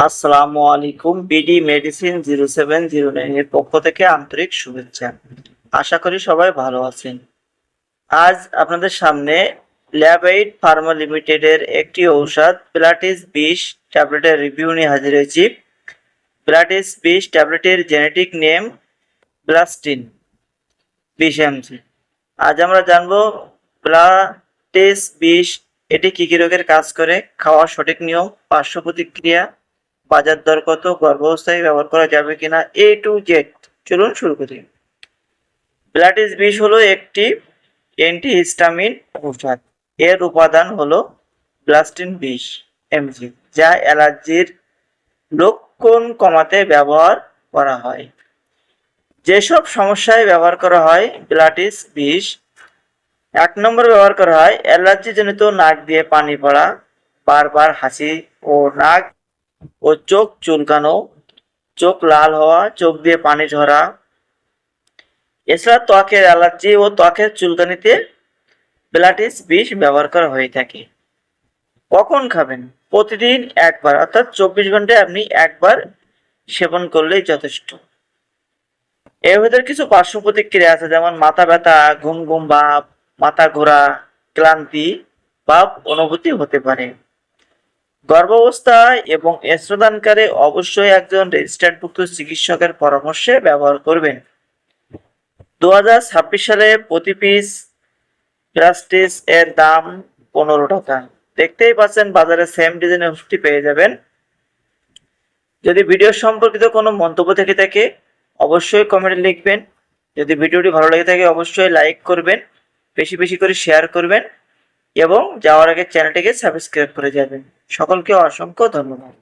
আসসালামু আলাইকুম। BD medicine 0709 এর পক্ষ থেকে আন্তরিক শুভেচ্ছা। আশা করি সবাই ভালো আছেন। আজ আপনাদের সামনে ল্যাবএইড ফার্মা লিমিটেডের একটি ঔষধ প্লাটিস 20 ট্যাবলেটের রিভিউ নিয়ে হাজির হয়েছি। প্লাটিস 20 ট্যাবলেটের জেনেটিক নেম ব্লাস্টিন 20 mg। আজ আমরা জানবো প্লাটিস 20 এটি কি কি রোগের কাজ করে, খাওয়ার সঠিক নিয়ম, পার্শ্ব প্রতিক্রিয়া, বাজার দর কত, গর্ভাবস্থায় ব্যবহার করা যাবে কিনা, A to Z। চলুন শুরু করি। প্লাটিস 20 হলো একটি অ্যান্টিহিস্টামিন ঔষধ। এর উপাদান হলো ব্লাস্টিন 20 mg, যা অ্যালার্জির লক্ষণ কমাতে ব্যবহার করা হয়। যেসব সমস্যায় ব্যবহার করা হয় প্লাটিস 20, 1 নম্বর ব্যবহার করা হয় অ্যালার্জি জনিত নাক দিয়ে পানি পড়া, বারবার হাসি ও নাক ও চোখ চুলকানো, চোখ লাল হওয়া, চোখ দিয়ে পানি ঝরা। এছাড়া ত্বকের অ্যালার্জি ও ত্বকের চুলকানিতে প্লাটিস 20 ব্যবহার করা হয়ে থাকে। কখন খাবেন? প্রতিদিন একবার, অর্থাৎ 24 ঘন্টায় আপনি একবার সেবন করলেই যথেষ্ট। এর ভেতর কিছু পার্শ্ব প্রতিক্রিয়া আছে, যেমন মাথা ব্যথা, ঘুম ঘুম ভাব, মাথা ঘোরা, ক্লান্তি ভাব অনুভূতি হতে পারে। গর্ভাবস্থায় এবং স্তনদানকালে অবশ্যই একজন রেজিস্টার্ডভুক্ত চিকিৎসকের পরামর্শে ব্যবহার করবেন। 2026 সালে প্রতি পিস প্লাস্টিস এর দাম 15 টাকা। দেখতেই পাচ্ছেন বাজারে সেম ডিজাইনের ওষুধটি পেয়ে যাবেন। যদি ভিডিও সম্পর্কিত কোনো মন্তব্য থেকে থাকে অবশ্যই কমেন্টে লিখবেন। যদি ভিডিওটি ভালো লেগে থাকে অবশ্যই লাইক করবেন, বেশি বেশি করে শেয়ার করবেন এবং যাওয়ার আগে চ্যানেলটিকে সাবস্ক্রাইব করে যাবেন। সকলকে অসংখ্য ধন্যবাদ।